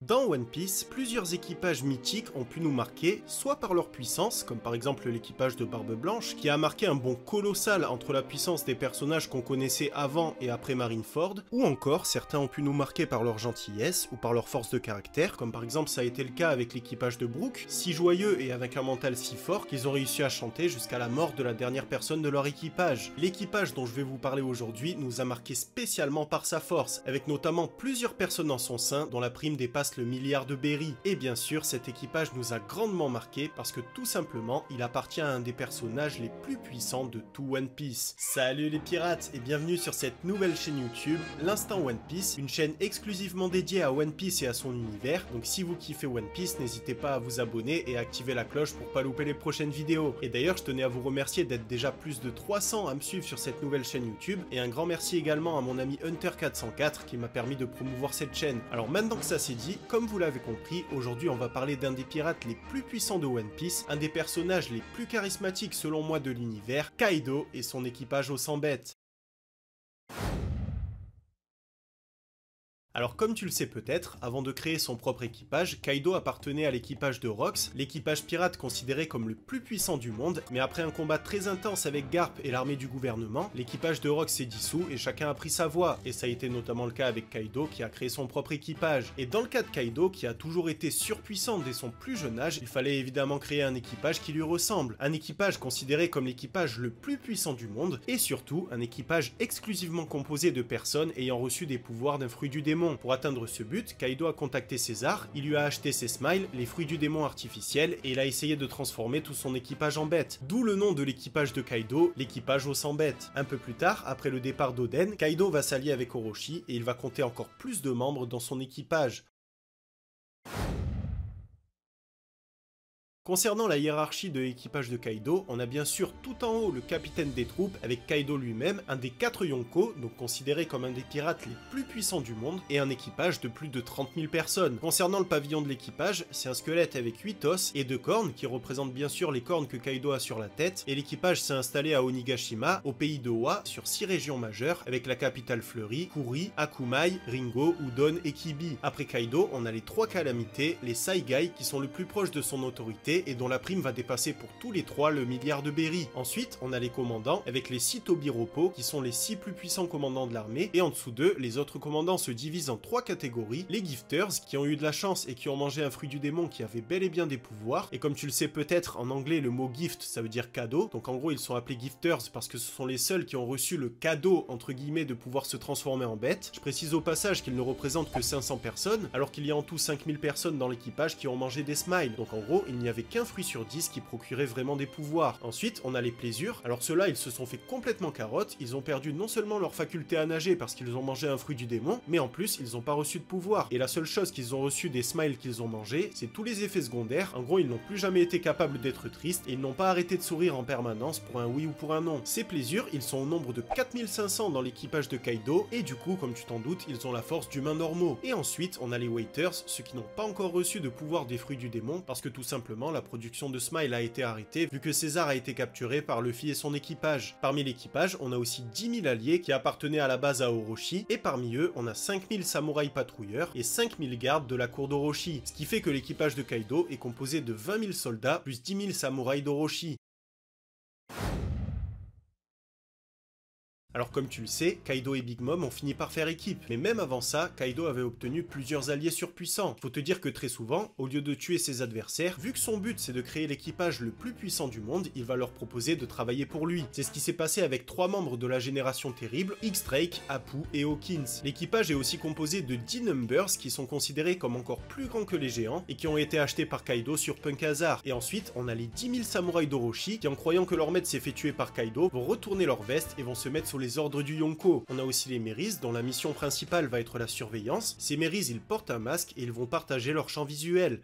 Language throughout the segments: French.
Dans One Piece, plusieurs équipages mythiques ont pu nous marquer, soit par leur puissance, comme par exemple l'équipage de Barbe Blanche, qui a marqué un bond colossal entre la puissance des personnages qu'on connaissait avant et après Marineford, ou encore certains ont pu nous marquer par leur gentillesse ou par leur force de caractère, comme par exemple ça a été le cas avec l'équipage de Brook, si joyeux et avec un mental si fort qu'ils ont réussi à chanter jusqu'à la mort de la dernière personne de leur équipage. L'équipage dont je vais vous parler aujourd'hui nous a marqué spécialement par sa force, avec notamment plusieurs personnes en son sein dont la prime dépasse le milliard de berry. Et bien sûr, cet équipage nous a grandement marqué parce que tout simplement, il appartient à un des personnages les plus puissants de tout One Piece. Salut les pirates et bienvenue sur cette nouvelle chaîne YouTube, l'Instant One Piece, une chaîne exclusivement dédiée à One Piece et à son univers. Donc si vous kiffez One Piece, n'hésitez pas à vous abonner et à activer la cloche pour pas louper les prochaines vidéos. Et d'ailleurs, je tenais à vous remercier d'être déjà plus de 300 à me suivre sur cette nouvelle chaîne YouTube. Et un grand merci également à mon ami Hunter404 qui m'a permis de promouvoir cette chaîne. Alors maintenant que ça c'est dit, comme vous l'avez compris, aujourd'hui on va parler d'un des pirates les plus puissants de One Piece, un des personnages les plus charismatiques selon moi de l'univers, Kaido et son équipage aux 100 bêtes. Alors comme tu le sais peut-être, avant de créer son propre équipage, Kaido appartenait à l'équipage de Rox, l'équipage pirate considéré comme le plus puissant du monde, mais après un combat très intense avec Garp et l'armée du gouvernement, l'équipage de Rox s'est dissous et chacun a pris sa voie, et ça a été notamment le cas avec Kaido qui a créé son propre équipage. Et dans le cas de Kaido, qui a toujours été surpuissant dès son plus jeune âge, il fallait évidemment créer un équipage qui lui ressemble, un équipage considéré comme l'équipage le plus puissant du monde, et surtout un équipage exclusivement composé de personnes ayant reçu des pouvoirs d'un fruit du démon. Pour atteindre ce but, Kaido a contacté César, il lui a acheté ses smiles, les fruits du démon artificiels, et il a essayé de transformer tout son équipage en bêtes. D'où le nom de l'équipage de Kaido, l'équipage aux 100 bêtes. Un peu plus tard, après le départ d'Oden, Kaido va s'allier avec Orochi et il va compter encore plus de membres dans son équipage. Concernant la hiérarchie de l'équipage de Kaido, on a bien sûr tout en haut le capitaine des troupes avec Kaido lui-même, un des 4 Yonko, donc considéré comme un des pirates les plus puissants du monde, et un équipage de plus de 30 000 personnes. Concernant le pavillon de l'équipage, c'est un squelette avec 8 os et 2 cornes qui représentent bien sûr les cornes que Kaido a sur la tête, et l'équipage s'est installé à Onigashima, au pays de Oa, sur 6 régions majeures, avec la capitale fleurie, Kuri, Akumai, Ringo, Udon et Kibi. Après Kaido, on a les 3 calamités, les Saigai qui sont le plus proches de son autorité, et dont la prime va dépasser pour tous les 3 le milliard de berry. Ensuite, on a les commandants, avec les 6 Tobiropo, qui sont les 6 plus puissants commandants de l'armée, et en dessous d'eux, les autres commandants se divisent en 3 catégories, les Gifters, qui ont eu de la chance et qui ont mangé un fruit du démon qui avait bel et bien des pouvoirs, et comme tu le sais peut-être, en anglais, le mot gift, ça veut dire cadeau, donc en gros, ils sont appelés Gifters parce que ce sont les seuls qui ont reçu le cadeau, entre guillemets, de pouvoir se transformer en bête. Je précise au passage qu'ils ne représentent que 500 personnes, alors qu'il y a en tout 5000 personnes dans l'équipage qui ont mangé des smiles, donc en gros, il n'y avait qu'un fruit sur 10 qui procurait vraiment des pouvoirs. Ensuite, on a les plaisirs. Alors ceux-là, ils se sont fait complètement carottes, ils ont perdu non seulement leur faculté à nager parce qu'ils ont mangé un fruit du démon, mais en plus, ils n'ont pas reçu de pouvoir. Et la seule chose qu'ils ont reçu des smiles qu'ils ont mangés, c'est tous les effets secondaires. En gros, ils n'ont plus jamais été capables d'être tristes et ils n'ont pas arrêté de sourire en permanence pour un oui ou pour un non. Ces plaisirs, ils sont au nombre de 4500 dans l'équipage de Kaido et du coup, comme tu t'en doutes, ils ont la force d'humains normaux. Et ensuite, on a les waiters, ceux qui n'ont pas encore reçu de pouvoir des fruits du démon parce que tout simplement, la production de Smile a été arrêtée vu que César a été capturé par Luffy et son équipage. Parmi l'équipage, on a aussi 10 000 alliés qui appartenaient à la base à Orochi, et parmi eux, on a 5000 samouraïs patrouilleurs et 5000 gardes de la cour d'Orochi, ce qui fait que l'équipage de Kaido est composé de 20 000 soldats plus 10 000 samouraïs d'Orochi. Alors comme tu le sais, Kaido et Big Mom ont fini par faire équipe, mais même avant ça, Kaido avait obtenu plusieurs alliés surpuissants. Faut te dire que très souvent, au lieu de tuer ses adversaires, vu que son but c'est de créer l'équipage le plus puissant du monde, il va leur proposer de travailler pour lui. C'est ce qui s'est passé avec 3 membres de la génération terrible, X-Drake, Apu et Hawkins. L'équipage est aussi composé de 10 Numbers qui sont considérés comme encore plus grands que les géants et qui ont été achetés par Kaido sur Punk Hazard. Et ensuite, on a les 10 000 samouraïs d'Orochi qui, en croyant que leur maître s'est fait tuer par Kaido, vont retourner leur veste et vont se mettre sous les ordres du Yonko. On a aussi les Meris dont la mission principale va être la surveillance. Ces Meris, ils portent un masque et ils vont partager leur champ visuel.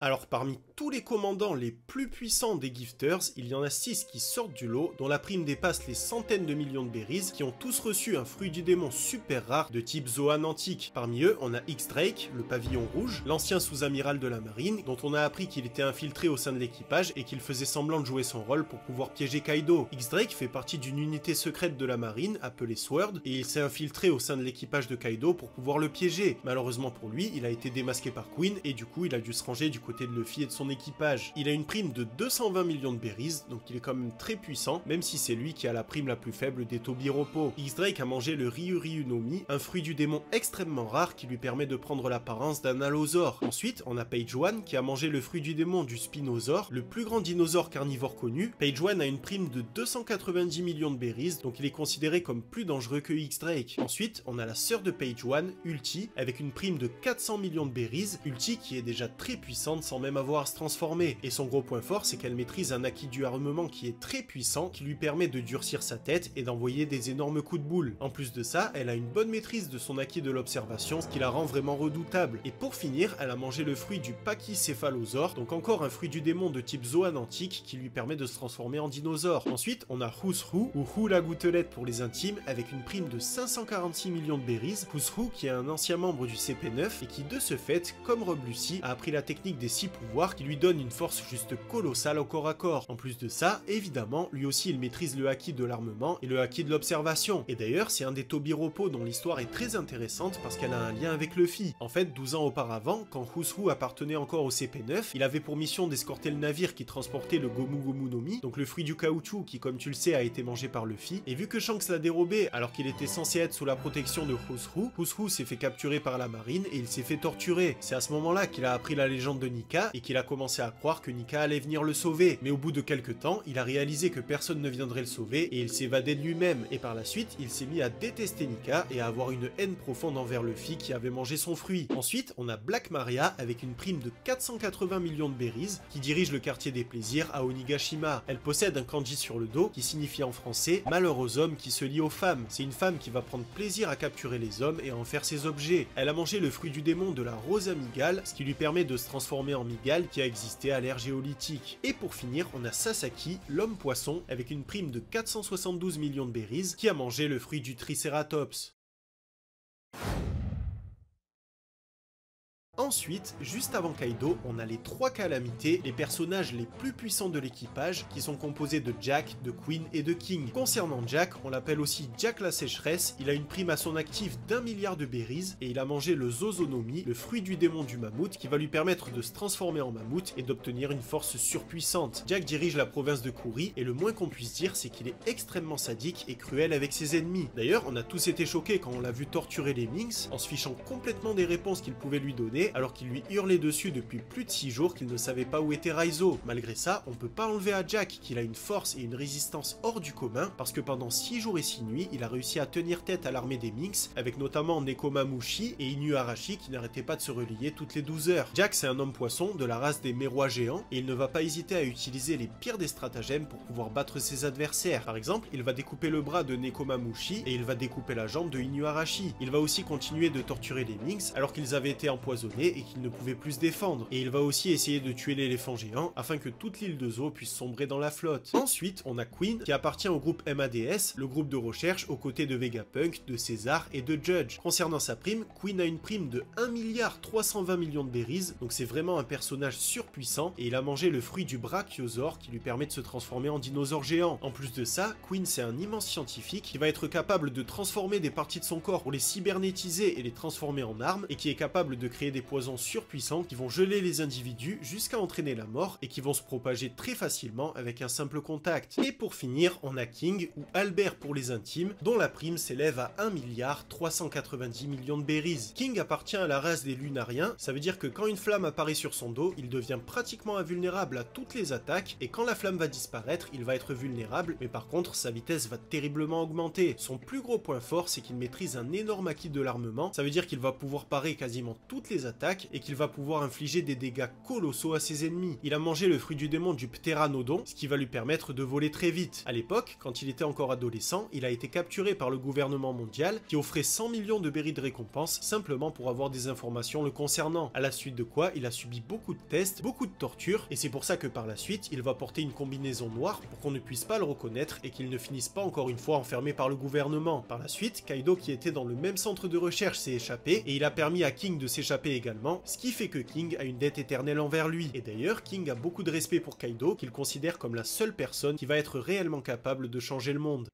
Alors parmi tous les commandants les plus puissants des Gifters, il y en a 6 qui sortent du lot, dont la prime dépasse les centaines de millions de berries, qui ont tous reçu un fruit du démon super rare de type Zoan antique. Parmi eux, on a X-Drake, le pavillon rouge, l'ancien sous-amiral de la marine, dont on a appris qu'il était infiltré au sein de l'équipage et qu'il faisait semblant de jouer son rôle pour pouvoir piéger Kaido. X-Drake fait partie d'une unité secrète de la marine, appelée Sword, et il s'est infiltré au sein de l'équipage de Kaido pour pouvoir le piéger. Malheureusement pour lui, il a été démasqué par Queen, et du coup il a dû se ranger du côté de Luffy et de son équipage. Il a une prime de 220 millions de berries, donc il est quand même très puissant, même si c'est lui qui a la prime la plus faible des Tobiropo. X-Drake a mangé le Ryuryu no Mi, un fruit du démon extrêmement rare qui lui permet de prendre l'apparence d'un allosaure. Ensuite, on a Page One qui a mangé le fruit du démon du Spinosaure, le plus grand dinosaure carnivore connu. Page One a une prime de 290 millions de berries, donc il est considéré comme plus dangereux que X-Drake. Ensuite, on a la sœur de Page One, Ulti, avec une prime de 400 millions de berries, Ulti qui est déjà très puissante sans même avoir à se transformer. Et son gros point fort, c'est qu'elle maîtrise un acquis du armement qui est très puissant, qui lui permet de durcir sa tête et d'envoyer des énormes coups de boule. En plus de ça, elle a une bonne maîtrise de son acquis de l'observation, ce qui la rend vraiment redoutable. Et pour finir, elle a mangé le fruit du Pachycéphalosaure, donc encore un fruit du démon de type Zoan antique qui lui permet de se transformer en dinosaure. Ensuite, on a Husru, ou Hu la gouttelette pour les intimes, avec une prime de 546 millions de berries. Husru qui est un ancien membre du CP9 et qui de ce fait, comme Rob Lucy, a appris la technique des 6 pouvoirs qui lui donne une force juste colossale au corps à corps. En plus de ça, évidemment, lui aussi il maîtrise le haki de l'armement et le haki de l'observation. Et d'ailleurs, c'est un des Tobiropo dont l'histoire est très intéressante parce qu'elle a un lien avec Luffy. En fait, 12 ans auparavant, quand Husru appartenait encore au CP9, il avait pour mission d'escorter le navire qui transportait le Gomu Gomu no Mi, donc le fruit du caoutchouc qui, comme tu le sais, a été mangé par Luffy. Et vu que Shanks l'a dérobé alors qu'il était censé être sous la protection de Husru, Husru s'est fait capturer par la marine et il s'est fait torturer. C'est à ce moment-là qu'il a appris la légende de Nika et qu'il a commencé à croire que Nika allait venir le sauver. Mais au bout de quelques temps, il a réalisé que personne ne viendrait le sauver et il s'est évadé de lui-même. Et par la suite, il s'est mis à détester Nika et à avoir une haine profonde envers Luffy qui avait mangé son fruit. Ensuite, on a Black Maria avec une prime de 480 millions de berries qui dirige le quartier des plaisirs à Onigashima. Elle possède un kanji sur le dos qui signifie en français « malheur aux hommes qui se lient aux femmes ». C'est une femme qui va prendre plaisir à capturer les hommes et à en faire ses objets. Elle a mangé le fruit du démon de la Rosa Migale, ce qui lui permet de se transformer en Migale qui a existé à l'ère géolithique. Et pour finir, on a Sasaki, l'homme poisson, avec une prime de 472 millions de berries qui a mangé le fruit du Triceratops. Ensuite, juste avant Kaido, on a les 3 calamités, les personnages les plus puissants de l'équipage, qui sont composés de Jack, de Queen et de King. Concernant Jack, on l'appelle aussi Jack la sécheresse, il a une prime à son actif d'1 milliard de berries, et il a mangé le Zozonomi, le fruit du démon du mammouth, qui va lui permettre de se transformer en mammouth et d'obtenir une force surpuissante. Jack dirige la province de Kuri, et le moins qu'on puisse dire, c'est qu'il est extrêmement sadique et cruel avec ses ennemis. D'ailleurs, on a tous été choqués quand on l'a vu torturer les Minx, en se fichant complètement des réponses qu'il pouvait lui donner, alors qu'il lui hurlait dessus depuis plus de 6 jours qu'il ne savait pas où était Raizo. Malgré ça, on peut pas enlever à Jack qu'il a une force et une résistance hors du commun, parce que pendant 6 jours et 6 nuits, il a réussi à tenir tête à l'armée des Minx, avec notamment Nekomamushi et Inuarashi qui n'arrêtaient pas de se relier toutes les 12 heures. Jack, c'est un homme poisson de la race des Mérois géants, et il ne va pas hésiter à utiliser les pires des stratagèmes pour pouvoir battre ses adversaires. Par exemple, il va découper le bras de Nekomamushi et il va découper la jambe de Inuarashi. Il va aussi continuer de torturer les Minx alors qu'ils avaient été empoisonnés et qu'il ne pouvait plus se défendre. Et il va aussi essayer de tuer l'éléphant géant afin que toute l'île de Zo puisse sombrer dans la flotte. Ensuite, on a Queen qui appartient au groupe MADS, le groupe de recherche aux côtés de Vegapunk, de César et de Judge. Concernant sa prime, Queen a une prime de 1 milliard 320 millions de berries, donc c'est vraiment un personnage surpuissant et il a mangé le fruit du Brachiosaure qui lui permet de se transformer en dinosaure géant. En plus de ça, Queen c'est un immense scientifique qui va être capable de transformer des parties de son corps pour les cybernétiser et les transformer en armes et qui est capable de créer des poisons surpuissants qui vont geler les individus jusqu'à entraîner la mort et qui vont se propager très facilement avec un simple contact. Et pour finir, on a King, ou Albert pour les intimes, dont la prime s'élève à 1 milliard 390 millions de berries. King appartient à la race des Lunariens, ça veut dire que quand une flamme apparaît sur son dos, il devient pratiquement invulnérable à toutes les attaques, et quand la flamme va disparaître, il va être vulnérable, mais par contre sa vitesse va terriblement augmenter. Son plus gros point fort, c'est qu'il maîtrise un énorme acquis de l'armement, ça veut dire qu'il va pouvoir parer quasiment toutes les attaques attaques et qu'il va pouvoir infliger des dégâts colossaux à ses ennemis. Il a mangé le fruit du démon du Pteranodon, ce qui va lui permettre de voler très vite. À l'époque, quand il était encore adolescent, il a été capturé par le gouvernement mondial qui offrait 100 millions de berries de récompense simplement pour avoir des informations le concernant. À la suite de quoi, il a subi beaucoup de tests, beaucoup de tortures, et c'est pour ça que par la suite, il va porter une combinaison noire pour qu'on ne puisse pas le reconnaître et qu'il ne finisse pas encore une fois enfermé par le gouvernement. Par la suite, Kaido, qui était dans le même centre de recherche, s'est échappé et il a permis à King de s'échapper également, ce qui fait que King a une dette éternelle envers lui. Et d'ailleurs, King a beaucoup de respect pour Kaido, qu'il considère comme la seule personne qui va être réellement capable de changer le monde.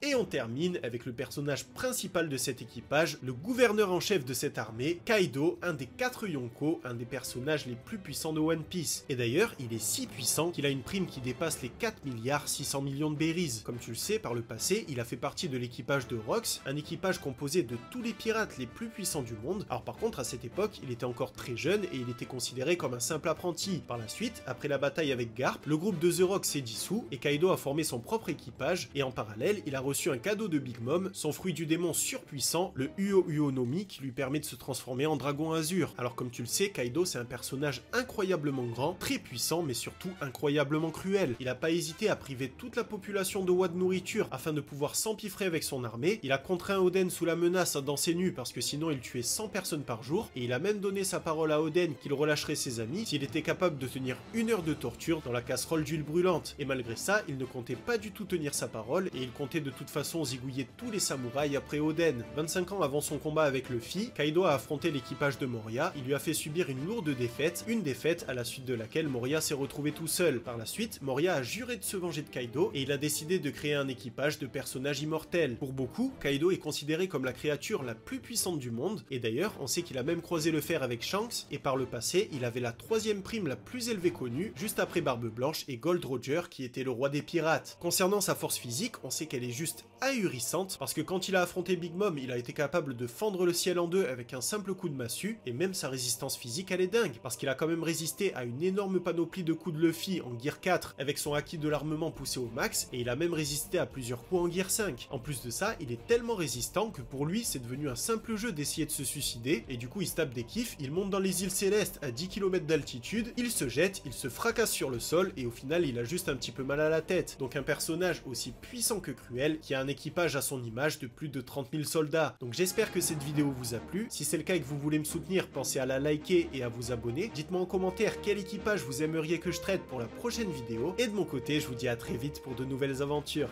Et on termine avec le personnage principal de cet équipage, le gouverneur en chef de cette armée, Kaido, un des 4 Yonko, un des personnages les plus puissants de One Piece. Et d'ailleurs, il est si puissant qu'il a une prime qui dépasse les 4 milliards 600 millions de berries. Comme tu le sais, par le passé, il a fait partie de l'équipage de Rox, un équipage composé de tous les pirates les plus puissants du monde. Alors par contre, à cette époque, il était encore très jeune et il était considéré comme un simple apprenti. Par la suite, après la bataille avec Garp, le groupe de The Rox s'est dissous et Kaido a formé son propre équipage et en parallèle, il a reçu un cadeau de Big Mom, son fruit du démon surpuissant, le Uo Uo no Mi, qui lui permet de se transformer en dragon azur. Alors comme tu le sais, Kaido c'est un personnage incroyablement grand, très puissant, mais surtout incroyablement cruel. Il a pas hésité à priver toute la population de Wano de nourriture afin de pouvoir s'empiffrer avec son armée. Il a contraint Oden sous la menace à danser nu parce que sinon il tuait 100 personnes par jour, et il a même donné sa parole à Oden qu'il relâcherait ses amis s'il était capable de tenir 1 heure de torture dans la casserole d'huile brûlante. Et malgré ça, il ne comptait pas du tout tenir sa parole et il comptait de toute façon zigouiller tous les samouraïs après Oden. 25 ans avant son combat avec Luffy, Kaido a affronté l'équipage de Moria, il lui a fait subir une lourde défaite, une défaite à la suite de laquelle Moria s'est retrouvé tout seul. Par la suite, Moria a juré de se venger de Kaido et il a décidé de créer un équipage de personnages immortels. Pour beaucoup, Kaido est considéré comme la créature la plus puissante du monde, et d'ailleurs, on sait qu'il a même croisé le fer avec Shanks, et par le passé, il avait la 3e prime la plus élevée connue, juste après Barbe Blanche et Gold Roger, qui était le roi des pirates. Concernant sa force physique, on sait qu'elle est juste ahurissante, parce que quand il a affronté Big Mom, il a été capable de fendre le ciel en deux avec un simple coup de massue, et même sa résistance physique elle est dingue, parce qu'il a quand même résisté à une énorme panoplie de coups de Luffy en Gear 4 avec son acquis de l'armement poussé au max, et il a même résisté à plusieurs coups en Gear 5. En plus de ça, il est tellement résistant que pour lui c'est devenu un simple jeu d'essayer de se suicider, et du coup il se tape des kiffs, il monte dans les îles célestes à 10 km d'altitude, il se jette, il se fracasse sur le sol, et au final il a juste un petit peu mal à la tête. Donc un personnage aussi puissant que cruel, qui a un équipage à son image de plus de 30 000 soldats. Donc j'espère que cette vidéo vous a plu. Si c'est le cas et que vous voulez me soutenir, pensez à la liker et à vous abonner. Dites-moi en commentaire quel équipage vous aimeriez que je traite pour la prochaine vidéo. Et de mon côté, je vous dis à très vite pour de nouvelles aventures.